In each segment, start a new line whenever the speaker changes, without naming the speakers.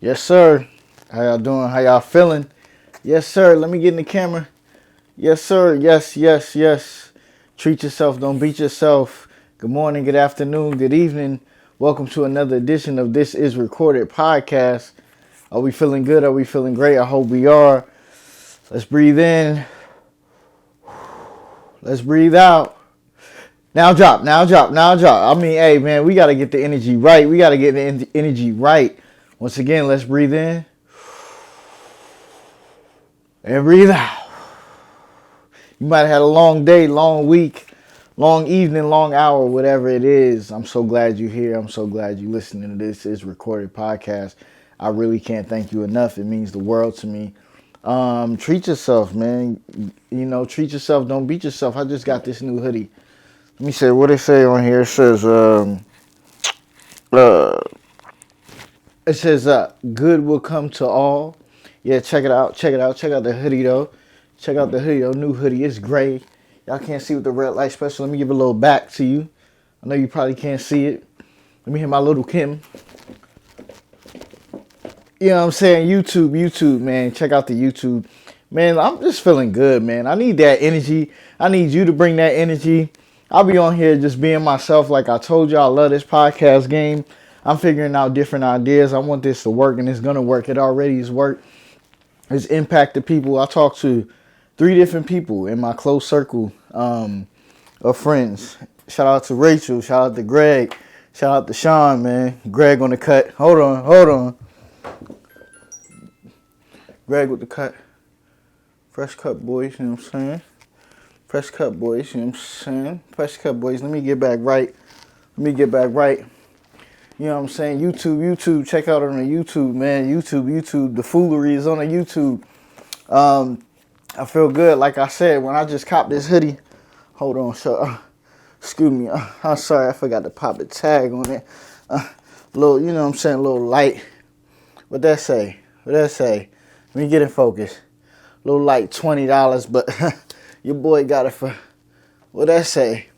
Yes, sir. How y'all doing? How y'all feeling? Yes, sir. Let me get in the camera. Yes, sir. Yes, yes, yes. Treat yourself. Don't beat yourself. Good morning, good afternoon, good evening. Welcome to another edition of This Is Recorded podcast. Are we feeling good? Are we feeling great? I hope we are. Let's breathe in. Let's breathe out. Now drop, now drop, now drop. I mean, hey, man, we got to get the energy right. We got to get the energy right. Once again, let's breathe in and breathe out. You might have had a long day, long week, long evening, long hour, whatever it is. I'm so glad you're here. I'm so glad you're listening to This Is Recorded podcast. I really can't thank you enough. It means the world to me. Treat yourself, man. Treat yourself. Don't beat yourself. I just got this new hoodie. Let me say what it say on here. It says, good will come to all. Yeah, check it out. Check it out. Check out the hoodie, though. Check out the hoodie, though. New hoodie. It's gray. Y'all can't see with the red light special. Let me give a little back to you. I know you probably can't see it. Let me hit my little Kim. You know what I'm saying? YouTube, man. Check out the YouTube. Man, I'm just feeling good, man. I need that energy. I need you to bring that energy. I'll be on here just being myself. Like I told you, I love this podcast game. I'm figuring out different ideas. I want this to work, and it's going to work. It already has worked. It's impacted people. I talked to 3 different people in my close circle of friends. Shout out to Rachel. Shout out to Greg. Shout out to Sean, man. Greg on the cut. Hold on. Greg with the cut. Fresh cut, boys. You know what I'm saying? Fresh cut, boys. You know what I'm saying? Fresh cut, boys. Let me get back right. You know what I'm saying? YouTube. Check out on the YouTube, man. YouTube. The foolery is on the YouTube. I feel good. Like I said, when I just copped this hoodie. Hold on, so excuse me. I'm sorry, I forgot to pop the tag on it. Little, you know what I'm saying? A little light. What that say? Let me get in focus. A little light, $20, but your boy got it for, what that say?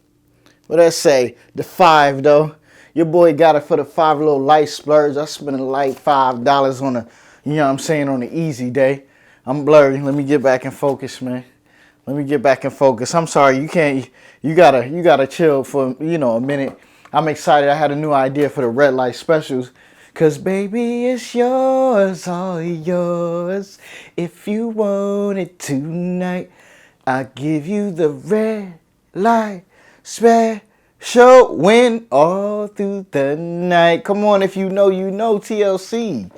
The 5 though. Your boy got it for the 5 little light splurge. I spent a light $5 on a, you know what I'm saying, on an easy day. I'm blurry. Let me get back in focus, man. I'm sorry, you gotta chill for, a minute. I'm excited. I had a new idea for the red light specials. Cause baby, it's yours, all yours. If you want it tonight, I'll give you the red light special. Win all through the night. Come on, if you know, TLC.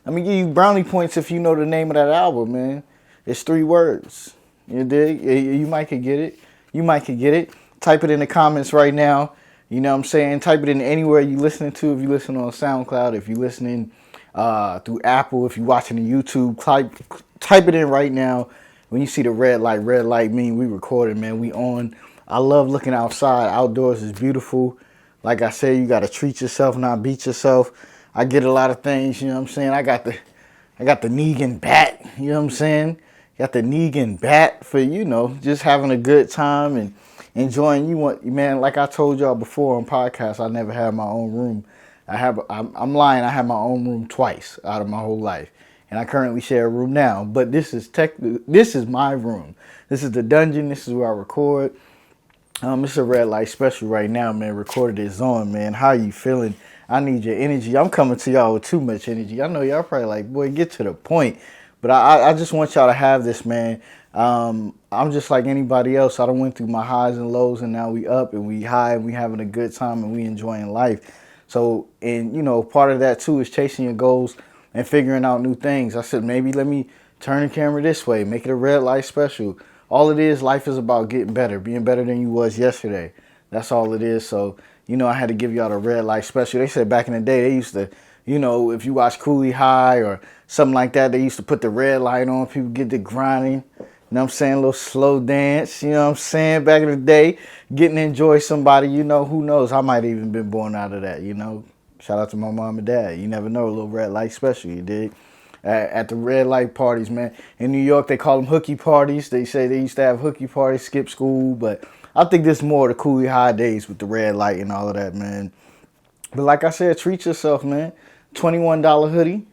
Let me give you brownie points if you know the name of that album, man. It's 3 words. You dig? You might could get it. Type it in the comments right now. You know what I'm saying? Type it in anywhere you listening to. If you listen on SoundCloud, if you listening through Apple, if you watching the YouTube, type it in right now. When you see the red light mean we recorded, man. We on. I love looking outside. Outdoors is beautiful. Like I said, you got to treat yourself, not beat yourself. I get a lot of things, you know what I'm saying? I got the Negan bat, you know what I'm saying? Got the Negan bat for, just having a good time and enjoying. Man, like I told y'all before on podcasts, I never had my own room. I'm lying, I had my own room twice out of my whole life. And I currently share a room now. But this is my room. This is the dungeon. This is where I record. It's a red light special right now, man. Recorded is on, man. How you feeling? I need your energy. I'm coming to y'all with too much energy. I know y'all probably like, boy, get to the point. But I just want y'all to have this, man. I'm just like anybody else. I done went through my highs and lows, and now we up and we high and we having a good time and we enjoying life. So, and part of that too is chasing your goals and figuring out new things. I said, maybe let me turn the camera this way, make it a red light special. All it is, life is about getting better, being better than you was yesterday. That's all it is. So, I had to give y'all the red light special. They said back in the day, they used to, if you watch Cooley High or something like that, they used to put the red light on. People get to grinding. You know what I'm saying? A little slow dance. You know what I'm saying? Back in the day, getting to enjoy somebody, who knows? I might have even been born out of that, Shout out to my mom and dad. You never know, a little red light special, you dig? At the red light parties, man. In New York, they call them hooky parties. They say they used to have hooky parties, skip school, but I think this more the Cooley High days with the red light and all of that, man. But like I said, treat yourself, man. $21 hoodie.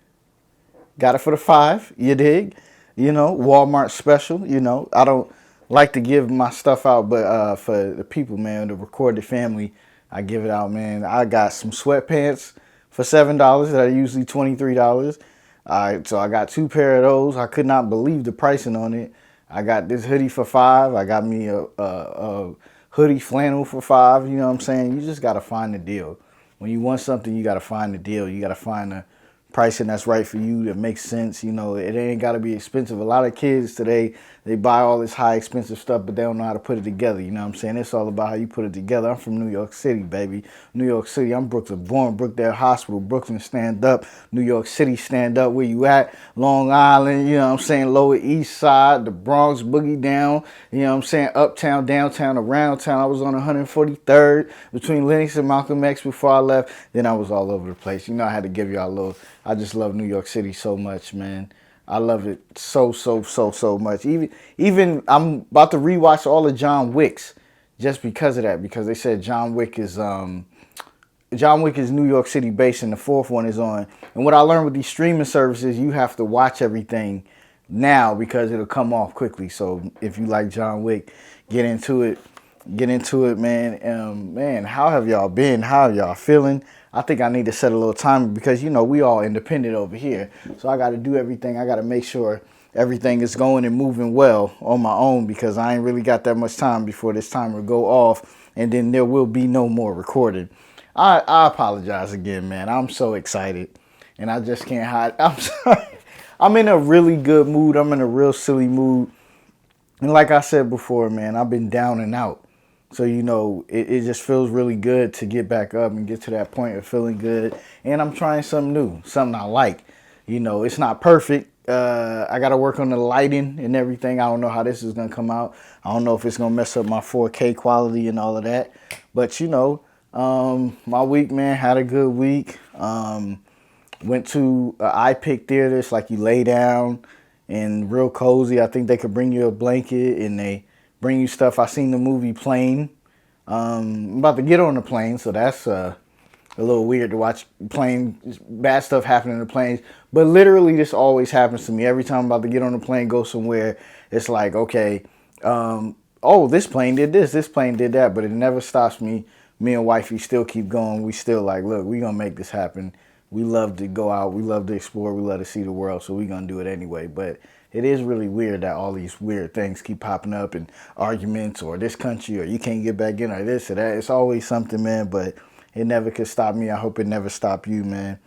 Got it for the 5, you dig? You know, Walmart special, you know. I don't like to give my stuff out, but for the people, man, the recorded family, I give it out, man. I got some sweatpants for $7 that are usually $23. All right, so I got 2 pair of those. I could not believe the pricing on it. I got this hoodie for 5. I got me a hoodie flannel for 5. You know what I'm saying? You just got to find the deal. When you want something, you got to find the deal. You got to find the pricing that's right for you, that makes sense. You know, it ain't got to be expensive. A lot of kids today, they buy all this high expensive stuff, but they don't know how to put it together. You know what I'm saying? It's all about how you put it together. I'm from New York City, baby. New York City. I'm Brooklyn born, Brookdale Hospital, Brooklyn stand up, New York City stand up. Where you at? Long Island, you know what I'm saying? Lower East Side, the Bronx, boogie down, you know what I'm saying? Uptown, downtown, around town. I was on 143rd between Lenox and Malcolm X before I left. Then I was all over the place. You know, I had to give y'all a little. I just love New York City so much, man. I love it so much. Even I'm about to rewatch all of John Wick's just because of that. Because they said John Wick is New York City based, and the 4th one is on. And what I learned with these streaming services, you have to watch everything now because it'll come off quickly. So if you like John Wick, get into it. Get into it, man. Man, how have y'all been? How are y'all feeling? I think I need to set a little timer because, you know, we all independent over here. So I got to do everything. I got to make sure everything is going and moving well on my own because I ain't really got that much time before this timer go off. And then there will be no more recording. I apologize again, man. I'm so excited. And I just can't hide. I'm sorry. I'm in a really good mood. I'm in a real silly mood. And like I said before, man, I've been down and out. So, you know, it just feels really good to get back up and get to that point of feeling good. And I'm trying something new, something I like. You know, it's not perfect. I got to work on the lighting and everything. I don't know how this is going to come out. I don't know if it's going to mess up my 4K quality and all of that. But, you know, my week, man, had a good week. Went to iPic theater. It's like you lay down and real cozy. I think they could bring you a blanket and they bring you stuff. I seen the movie Plane. I'm about to get on the plane, so that's a little weird to watch plane, bad stuff happening in the planes. But literally, this always happens to me. Every time I'm about to get on the plane, go somewhere, it's like, okay, oh, this plane did this plane did that, but it never stops me. Me and wifey still keep going. We still like, look, we gonna make this happen. We love to go out. We love to explore. We love to see the world, so we gonna do it anyway. But it is really weird that all these weird things keep popping up and arguments or this country or you can't get back in or this or that. It's always something, man, but it never could stop me. I hope it never stop you, man.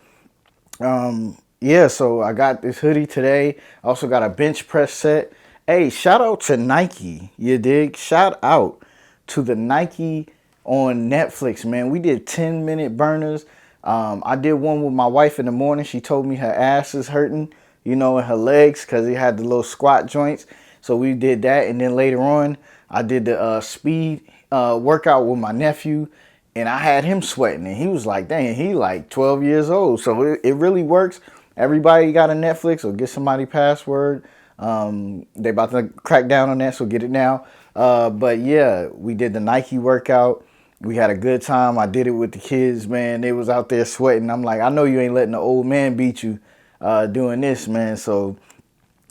Yeah, so I got this hoodie today. I also got a bench press set. Hey, shout out to Nike, you dig? Shout out to the Nike on Netflix, man. We did 10-minute burners. I did one with my wife in the morning. She told me her ass is hurting, you know, and her legs because it had the little squat joints. So we did that. And then later on, I did the speed workout with my nephew. And I had him sweating. And he was like, dang, he like 12 years old. So it really works. Everybody got a Netflix or get somebody password. They about to crack down on that, so get it now. But yeah, we did the Nike workout. We had a good time. I did it with the kids, man. They was out there sweating. I'm like, I know you ain't letting the old man beat you doing this, man. So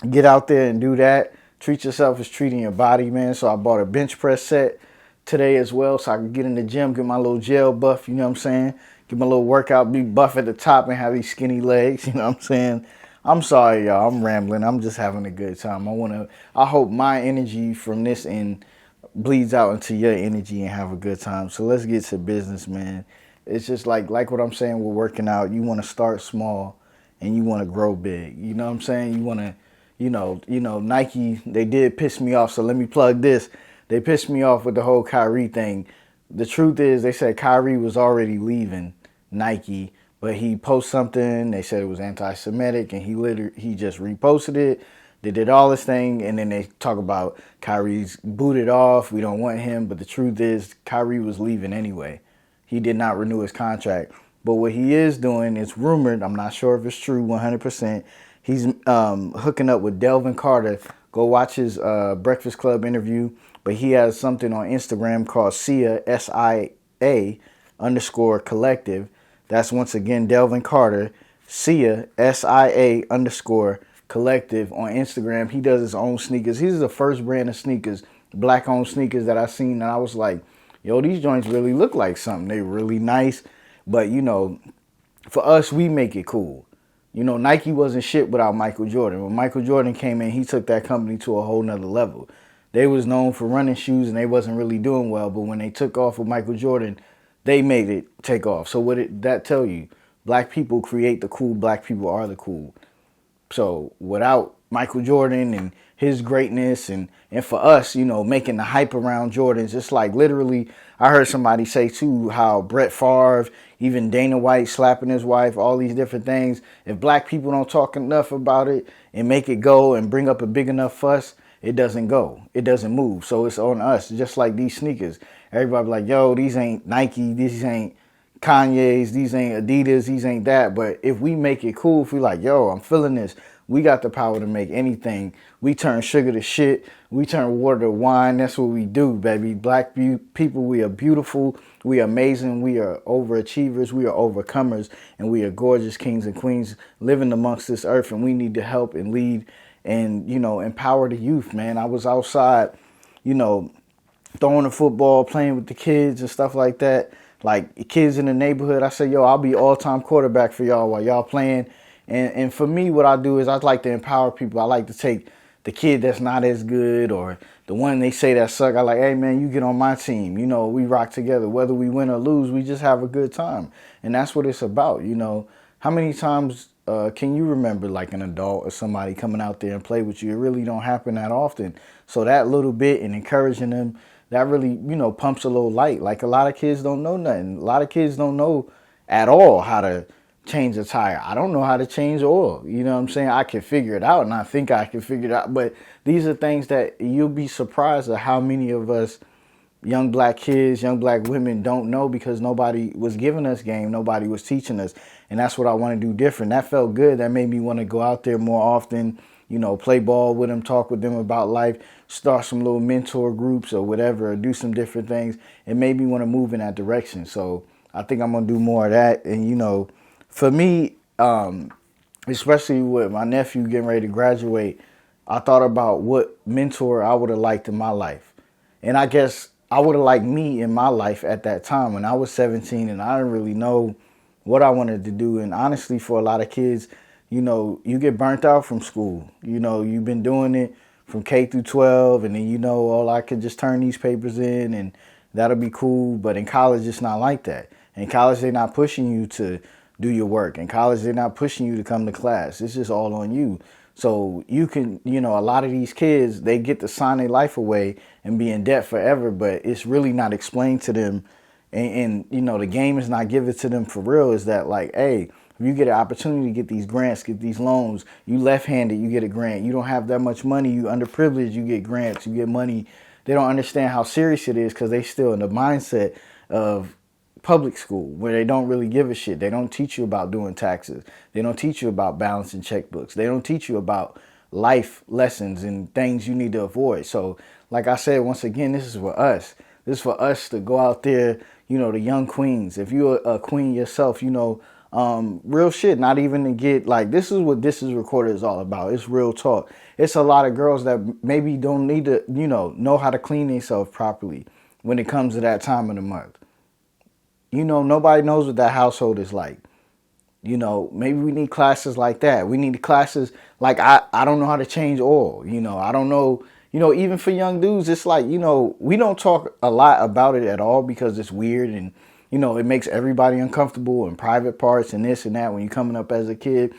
get out there and do that. Treat yourself as treating your body, man. So I bought a bench press set today as well so I can get in the gym, get my little gel buff, you know what I'm saying? Get my little workout, be buff at the top and have these skinny legs, you know what I'm saying? I'm sorry, y'all. I'm rambling. I'm just having a good time. I hope my energy from this end bleeds out into your energy and have a good time. So let's get to business, man. It's just like what I'm saying, we're working out. You want to start small and you want to grow big. You know what I'm saying? You want to, you know, Nike, they did piss me off. So let me plug this. They pissed me off with the whole Kyrie thing. The truth is they said Kyrie was already leaving Nike, but he posted something. They said it was anti-Semitic and he just reposted it. They did all this thing, and then they talk about Kyrie's booted off. We don't want him. But the truth is, Kyrie was leaving anyway. He did not renew his contract. But what he is doing, it's rumored, I'm not sure if it's true 100%, he's hooking up with Delvin Carter. Go watch his Breakfast Club interview. But he has something on Instagram called SIA, SIA _collective. That's once again Delvin Carter Sia, SIA underscore collective on Instagram. He does his own sneakers. He's the first brand of sneakers, black owned sneakers that I seen. And I was like, yo, these joints really look like something. They really nice. But, you know, for us, we make it cool. You know, Nike wasn't shit without Michael Jordan. When Michael Jordan came in, he took that company to a whole nother level. They was known for running shoes and they wasn't really doing well. But when they took off with Michael Jordan, they made it take off. So what did that tell you? Black people create the cool. Black people are the cool. So without Michael Jordan and his greatness and for us, you know, making the hype around Jordans, it's like literally, I heard somebody say too how Brett Favre, even Dana White slapping his wife, all these different things. If black people don't talk enough about it and make it go and bring up a big enough fuss, it doesn't go. It doesn't move. So it's on us, just like these sneakers. Everybody like, yo, these ain't Nike, these ain't Kanye's, these ain't Adidas, these ain't that. But if we make it cool, if we like, yo, I'm feeling this, we got the power to make anything. We turn sugar to shit. We turn water to wine. That's what we do, baby. Black people, we are beautiful. We are amazing. We are overachievers. We are overcomers. And we are gorgeous kings and queens living amongst this earth. And we need to help and lead and, you know, empower the youth, man. I was outside, you know, throwing the football, playing with the kids and stuff like that. Like kids in the neighborhood, I say, yo, I'll be all-time quarterback for y'all while y'all playing. And for me, what I do is I like to empower people. I like to take the kid that's not as good or the one they say that suck. I like, hey, man, you get on my team. You know, we rock together. Whether we win or lose, we just have a good time. And that's what it's about. You know, how many times can you remember like an adult or somebody coming out there and play with you? It really don't happen that often. So that little bit and encouraging them, that really, you know, pumps a little light. Like a lot of kids don't know nothing. A lot of kids don't know at all how to change a tire. I don't know how to change oil. You know what I'm saying? I can figure it out and I think I can figure it out. But these are things that you'll be surprised at how many of us young black kids, young black women don't know because nobody was giving us game. Nobody was teaching us. And that's what I want to do different. That felt good. That made me want to go out there more often, you know, play ball with them, talk with them about life, start some little mentor groups or whatever, or do some different things. It made me want to move in that direction. So I think I'm going to do more of that. And, you know, for me, especially with my nephew getting ready to graduate, I thought about what mentor I would have liked in my life. And I guess I would have liked me in my life at that time when I was 17 and I didn't really know what I wanted to do. And honestly, for a lot of kids, you know, you get burnt out from school. You know, you've been doing it from K through 12 and then, you know, oh, I could just turn these papers in and that'll be cool. But in college, it's not like that. In college, they're not pushing you to do your work. In college, they're not pushing you to come to class. It's just all on you. So you can, you know, a lot of these kids, they get to sign their life away and be in debt forever, but it's really not explained to them. And you know, the game is not given to them for real. Is that like, hey, if you get an opportunity to get these grants, get these loans, you left-handed, you get a grant. You don't have that much money, you underprivileged, you get grants, you get money. They don't understand how serious it is because they still in the mindset of public school where they don't really give a shit. They don't teach you about doing taxes. They don't teach you about balancing checkbooks. They don't teach you about life lessons and things you need to avoid. So like I said, once again, this is for us. This is for us to go out there, you know, the young queens. If you're a queen yourself, you know, real shit, not even to get like, this is what This Is Recorded is all about. It's real talk. It's a lot of girls that maybe don't need to, you know how to clean themselves properly when it comes to that time of the month. You know, nobody knows what that household is like. You know, maybe we need classes like that. We need classes like I don't know how to change oil. You know, I don't know. You know, even for young dudes, it's like, you know, we don't talk a lot about it at all because it's weird and, you know, it makes everybody uncomfortable and private parts and this and that when you're coming up as a kid.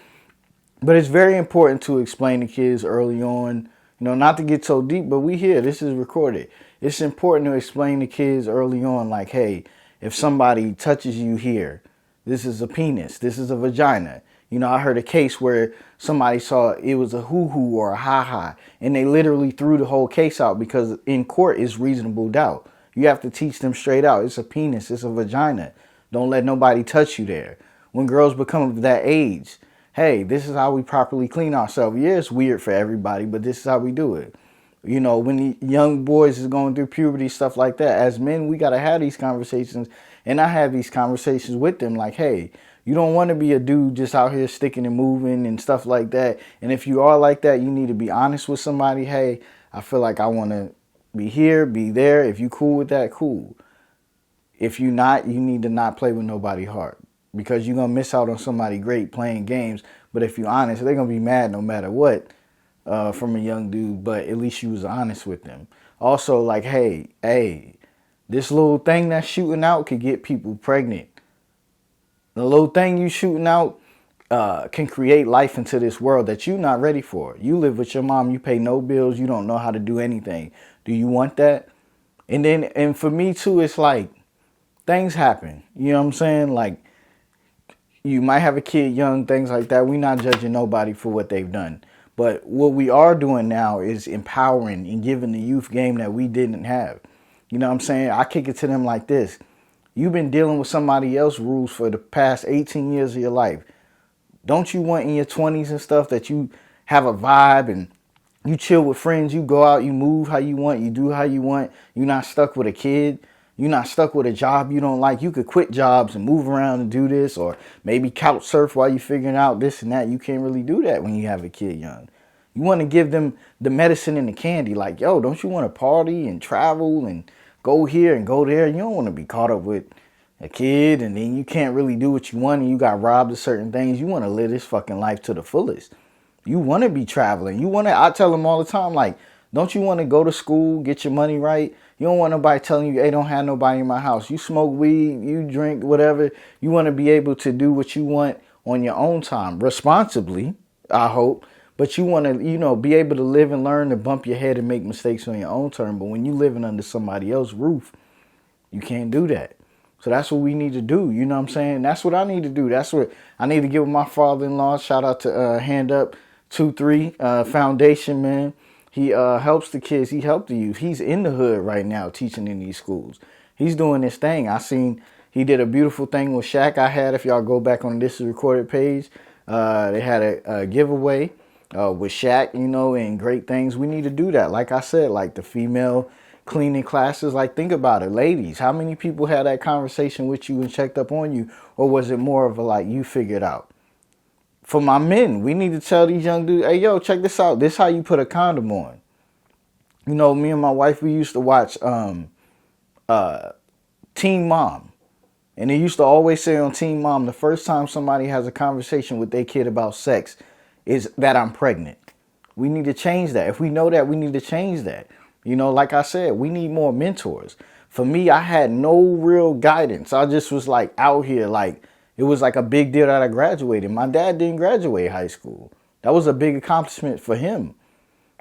But it's very important to explain to kids early on, you know, not to get so deep, but we here. This is recorded. It's important to explain to kids early on, like, hey, if somebody touches you here, this is a penis, this is a vagina. You know, I heard a case where somebody saw it was a hoo-hoo or a ha-ha, and they literally threw the whole case out because in court it's reasonable doubt. You have to teach them straight out. It's a penis, it's a vagina. Don't let nobody touch you there. When girls become of that age, hey, this is how we properly clean ourselves. Yeah, it's weird for everybody, but this is how we do it. You know, when the young boys is going through puberty, stuff like that, as men, we got to have these conversations. And I have these conversations with them like, hey, You don't want to be a dude just out here sticking and moving and stuff like that. And if you are like that, you need to be honest with somebody. Hey, I feel like I want to be here, be there. If you cool with that, cool. If you not, you need to not play with nobody hard, because you're going to miss out on somebody great playing games. But if you're honest, they're going to be mad no matter what from a young dude. But at least you was honest with them. Also, like, hey, this little thing that's shooting out could get people pregnant. The little thing you shooting out can create life into this world that you're not ready for. You live with your mom, you pay no bills, you don't know how to do anything. Do you want that? And for me too, it's like, things happen. You know what I'm saying? Like, you might have a kid young, things like that. We're not judging nobody for what they've done. But what we are doing now is empowering and giving the youth game that we didn't have. You know what I'm saying? I kick it to them like this. You've been dealing with somebody else's rules for the past 18 years of your life. Don't you want in your 20s and stuff that you have a vibe and you chill with friends, you go out, you move how you want, you do how you want. You're not stuck with a kid. You're not stuck with a job you don't like. You could quit jobs and move around and do this, or maybe couch surf while you're figuring out this and that. You can't really do that when you have a kid young. You want to give them the medicine and the candy. Like, yo, don't you want to party and travel and go here and go there? You don't want to be caught up with a kid and then you can't really do what you want and you got robbed of certain things. You want to live this fucking life to the fullest. You want to be traveling. I tell them all the time, like, don't you want to go to school, get your money right? You don't want nobody telling you, hey, don't have nobody in my house. You smoke weed, you drink, whatever. You want to be able to do what you want on your own time, responsibly, I hope. But you want to, be able to live and learn to bump your head and make mistakes on your own term. But when you living under somebody else's roof, you can't do that. So that's what we need to do. You know what I'm saying? That's what I need to do. That's what I need to give my father-in-law. Shout out to Hand Up 23 Foundation, man. He helps the kids. He helped the youth. He's in the hood right now teaching in these schools. He's doing this thing. I seen he did a beautiful thing with Shaq. I had, if y'all go back on This Is Recorded page, they had a giveaway with Shaq, and great things. We need to do that. Like I said, like the female cleaning classes. Like, think about it. Ladies, how many people had that conversation with you and checked up on you? Or was it more of a like, you figured out? For my men, we need to tell these young dudes, hey, yo, check this out. This is how you put a condom on. Me and my wife, we used to watch Teen Mom. And they used to always say on Teen Mom, the first time somebody has a conversation with their kid about sex is that I'm pregnant. We need to change that. If we know that, we need to change that. Like I said, we need more mentors. For me, I had no real guidance. I just was like out here, like, it was like a big deal that I graduated. My dad didn't graduate high school. That was a big accomplishment for him.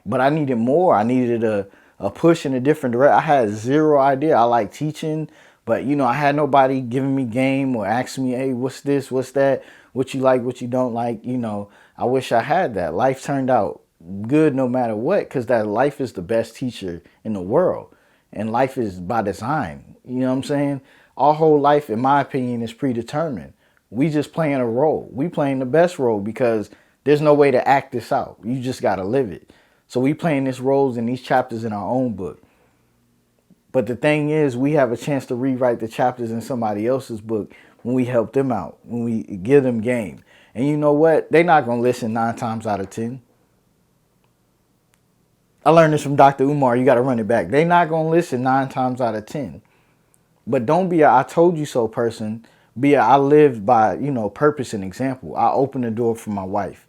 But I needed more. I needed a push in a different direction. I had zero idea. I like teaching, but, I had nobody giving me game or asking me, hey, what's this, what's that, what you like, what you don't like. I wish I had that. Life turned out good no matter what, because that life is the best teacher in the world. And life is by design. You know what I'm saying? Our whole life, in my opinion, is predetermined. We just playing a role. We playing the best role because there's no way to act this out. You just got to live it. So we playing these roles in these chapters in our own book. But the thing is, we have a chance to rewrite the chapters in somebody else's book when we help them out, when we give them game. And you know what? They're not going to listen 9 times out of 10. I learned this from Dr. Umar. You got to run it back. They're not going to listen 9 times out of 10. But don't be a I told you so person. Be a I lived by, purpose and example. I opened the door for my wife.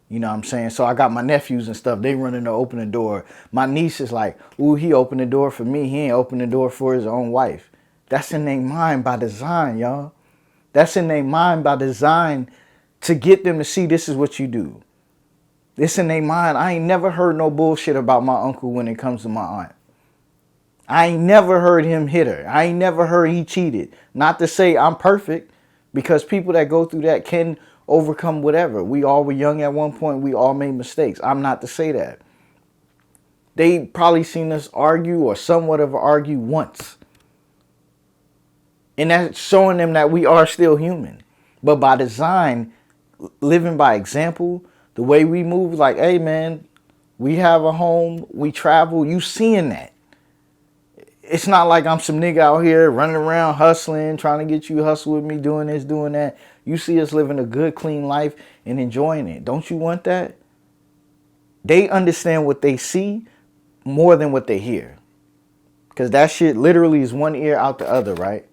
You know what I'm saying? So I got my nephews and stuff. They running to open the door. My niece is like, ooh, he opened the door for me. He ain't opened the door for his own wife. That's in their mind by design, y'all. That's in their mind by design to get them to see this is what you do. This in their mind. I ain't never heard no bullshit about my uncle when it comes to my aunt. I ain't never heard him hit her. I ain't never heard he cheated. Not to say I'm perfect, because people that go through that can overcome whatever. We all were young at one point. We all made mistakes. I'm not to say that. They probably seen us argue or somewhat of argue once. And that's showing them that we are still human. But by design, living by example, the way we move, like, hey, man, we have a home, we travel, you seeing that. It's not like I'm some nigga out here running around hustling, trying to get you to hustle with me, doing this, doing that. You see us living a good, clean life and enjoying it. Don't you want that? They understand what they see more than what they hear. Because that shit literally is one ear out the other, right?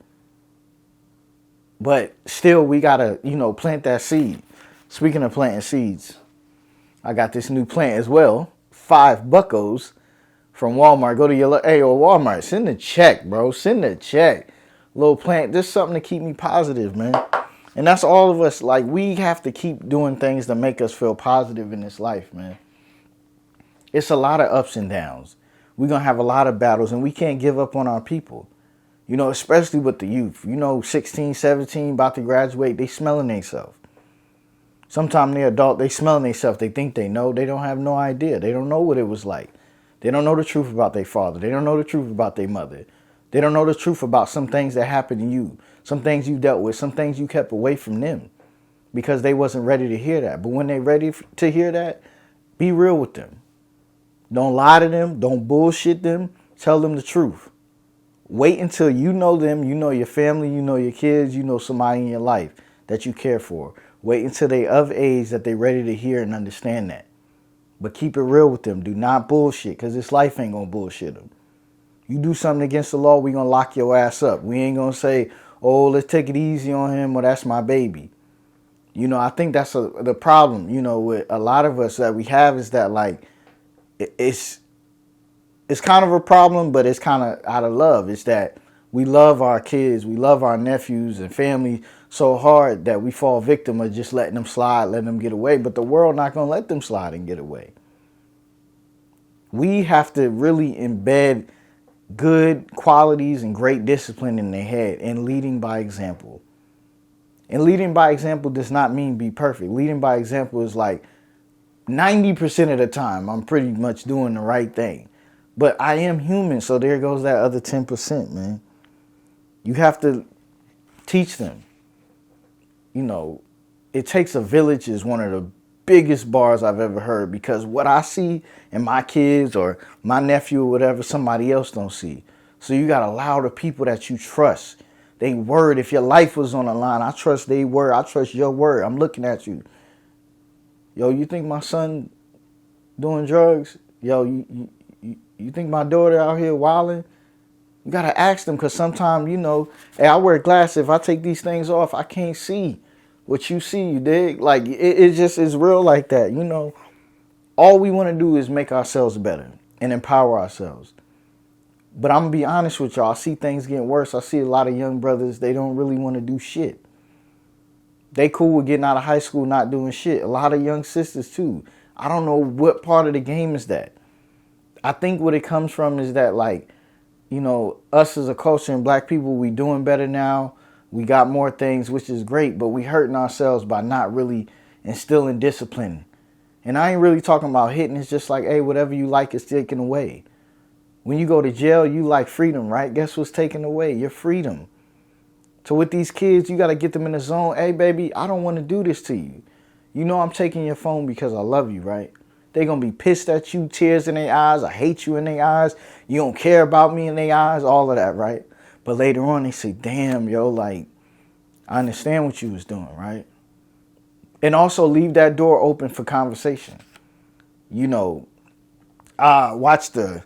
But still, we got to, plant that seed. Speaking of planting seeds, I got this new plant as well. $5 from Walmart. Go to your, Walmart, send a check, bro. Send a check. Little plant, just something to keep me positive, man. And that's all of us. Like, we have to keep doing things to make us feel positive in this life, man. It's a lot of ups and downs. We're going to have a lot of battles, and we can't give up on our people. Especially with the youth. 16, 17, about to graduate, they smelling themselves. Sometimes they're adult, they smelling themselves. They think they know. They don't have no idea. They don't know what it was like. They don't know the truth about their father. They don't know the truth about their mother. They don't know the truth about some things that happened to you. Some things you dealt with. Some things you kept away from them. Because they wasn't ready to hear that. But when they're ready to hear that, be real with them. Don't lie to them. Don't bullshit them. Tell them the truth. Wait until you know them, you know your family, you know your kids, you know somebody in your life that you care for. Wait until they of age that they're ready to hear and understand that. But keep it real with them. Do not bullshit, because this life ain't going to bullshit them. You do something against the law, we going to lock your ass up. We ain't going to say, oh, let's take it easy on him, or that's my baby. I think that's the problem, with a lot of us that we have is that, like, it's kind of a problem, but it's kind of out of love. It's that we love our kids, we love our nephews and family so hard that we fall victim of just letting them slide, letting them get away. But the world not going to let them slide and get away. We have to really embed good qualities and great discipline in their head and leading by example. And leading by example does not mean be perfect. Leading by example is like 90% of the time I'm pretty much doing the right thing. But I am human, so there goes that other 10%, man. You have to teach them. It takes a village is one of the biggest bars I've ever heard, because what I see in my kids or my nephew or whatever, somebody else don't see. So you got to allow the people that you trust. They word, if your life was on the line, I trust they word. I trust your word. I'm looking at you. Yo, you think my son doing drugs? Yo, you think my daughter out here wilding? You got to ask them, because sometimes, hey, I wear glasses. If I take these things off, I can't see what you see, you dig? Like, it just is real like that, All we want to do is make ourselves better and empower ourselves. But I'm going to be honest with y'all. I see things getting worse. I see a lot of young brothers, they don't really want to do shit. They cool with getting out of high school, not doing shit. A lot of young sisters, too. I don't know what part of the game is that. I think what it comes from is that, like, us as a culture and black people, we doing better now. We got more things, which is great, but we hurting ourselves by not really instilling discipline. And I ain't really talking about hitting. It's just like, hey, whatever you like is taken away. When you go to jail, you like freedom, right? Guess what's taken away? Your freedom. So with these kids, you got to get them in the zone. Hey, baby, I don't want to do this to you. I'm taking your phone because I love you, right? They're going to be pissed at you, tears in their eyes. I hate you in their eyes. You don't care about me in their eyes, all of that, right? But later on, they say, damn, yo, like, I understand what you was doing, right? And also leave that door open for conversation. Watch the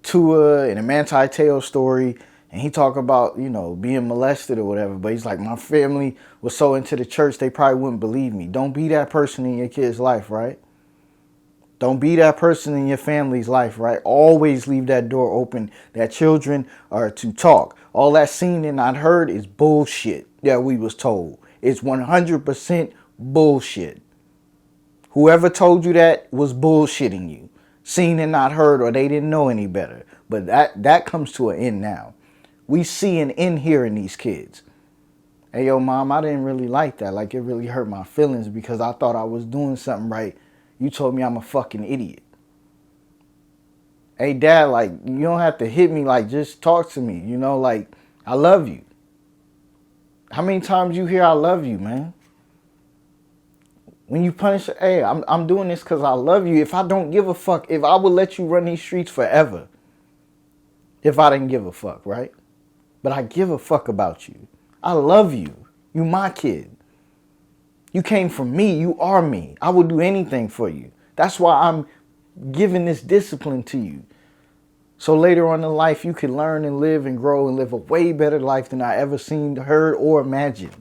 Tua and the Manti Te'o story, and he talk about, being molested or whatever. But he's like, my family was so into the church, they probably wouldn't believe me. Don't be that person in your kid's life, right? Don't be that person in your family's life, right? Always leave that door open that children are to talk. All that seen and not heard is bullshit that we was told. It's 100% bullshit. Whoever told you that was bullshitting you. Seen and not heard, or they didn't know any better. But that comes to an end now. We see an end here in these kids. Hey, yo, mom, I didn't really like that. Like, it really hurt my feelings because I thought I was doing something right. You told me I'm a fucking idiot. Hey, dad, like, you don't have to hit me. Like, just talk to me. Like, I love you. How many times you hear I love you, man? When you punish, hey, I'm doing this because I love you. If I don't give a fuck, if I would let you run these streets forever, if I didn't give a fuck, right? But I give a fuck about you. I love you. You my kid. You came from me. You are me. I will do anything for you. That's why I'm giving this discipline to you. So later on in life, you can learn and live and grow and live a way better life than I ever seen, heard, or imagined.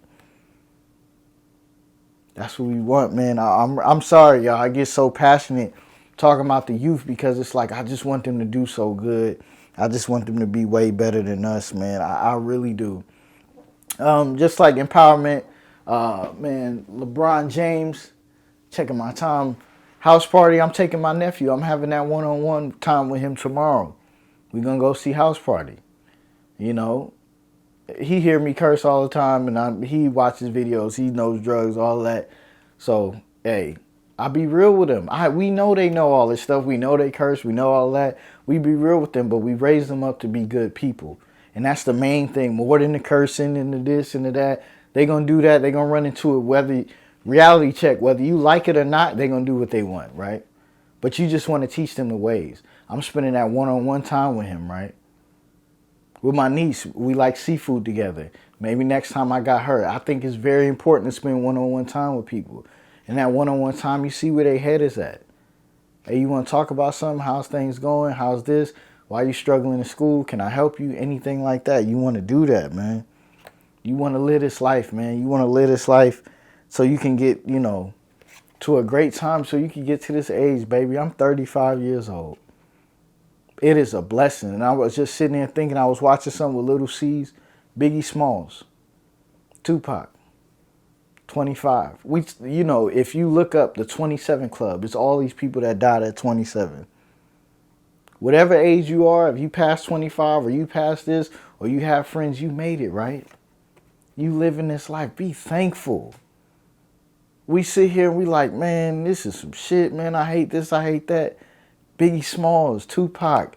That's what we want, man. I'm sorry, y'all. I get so passionate talking about the youth because it's like I just want them to do so good. I just want them to be way better than us, man. I really do. Just like empowerment, man, LeBron James, checking my time. House party, I'm taking my nephew. I'm having that one-on-one time with him tomorrow. We're going to go see House Party. You know, he hear me curse all the time, and he watches videos. He knows drugs, all that. So, hey, I be real with them. We know they know all this stuff. We know they curse. We know all that. We be real with them, but we raise them up to be good people. And that's the main thing. More than the cursing and the this and the that. They going to do that. They going to run into it. Whether reality check, whether you like it or not, they going to do what they want, right? But you just want to teach them the ways. I'm spending that one-on-one time with him, right? With my niece, we like seafood together. Maybe next time I got her. I think it's very important to spend one-on-one time with people. And that one-on-one time, you see where their head is at. Hey, you want to talk about something? How's things going? How's this? Why are you struggling in school? Can I help you? Anything like that. You want to do that, man. You want to live this life, man. You want to live this life so you can get, you know, to a great time so you can get to this age, baby. I'm 35 years old. It is a blessing. And I was just sitting there thinking, I was watching something with Little C's, Biggie Smalls, Tupac, 25. You know, if you look up the 27 Club, it's all these people that died at 27. Whatever age you are, if you pass 25 or you pass this or you have friends, you made it, right? You live in this life. Be thankful. We sit here and we like, man, this is some shit, man. I hate this, I hate that. Biggie Smalls, Tupac,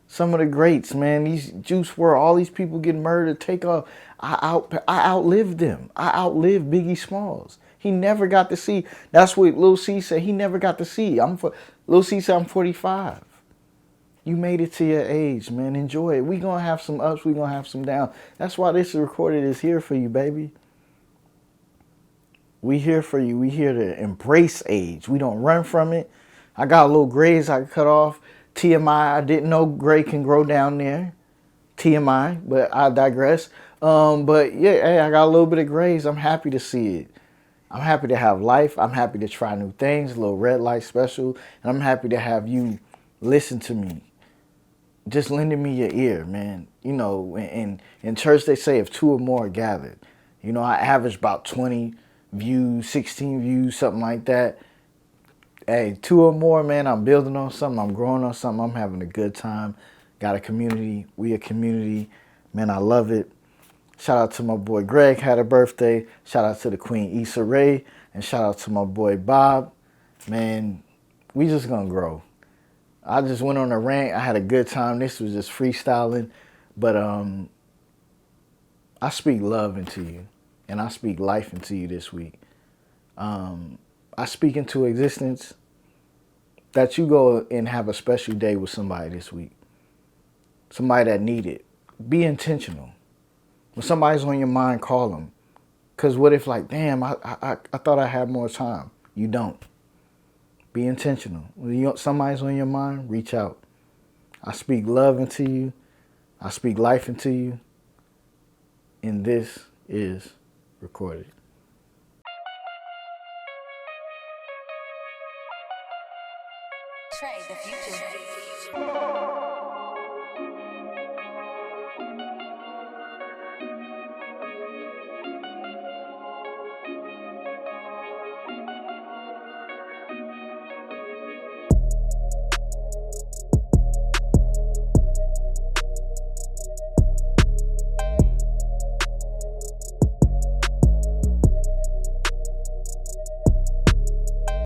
some of the greats, man. These Juice WRLD, all these people getting murdered, take off. I outlived them. I outlived Biggie Smalls. He never got to see. That's what Lil C said. He never got to see. Lil C said, I'm 45. You made it to your age, man. Enjoy it. We gonna have some ups. We gonna have some downs. That's why this recorded is here for you, baby. We here for you. We here to embrace age. We don't run from it. I got a little grays I cut off. TMI, I didn't know gray can grow down there. TMI, but I digress. But yeah, hey, I got a little bit of grays. I'm happy to see it. I'm happy to have life. I'm happy to try new things, a little red light special. And I'm happy to have you listen to me. Just lending me your ear, man. You know, in church they say if two or more are gathered. You know, I average about 20 views, 16 views, something like that. Hey, two or more, man, I'm building on something. I'm growing on something. I'm having a good time. Got a community. We a community. Man, I love it. Shout out to my boy Greg, had a birthday. Shout out to the Queen Issa Rae. And shout out to my boy Bob. Man, we just gonna grow. I just went on a rant. I had a good time. This was just freestyling. But I speak love into you. And I speak life into you this week. I speak into existence that you go and have a special day with somebody this week. Somebody that need it. Be intentional. When somebody's on your mind, call them. Because what if like, damn, I thought I had more time. You don't. Be intentional. When somebody's on your mind, reach out. I speak love into you. I speak life into you. And this is recorded.
Trey, the future.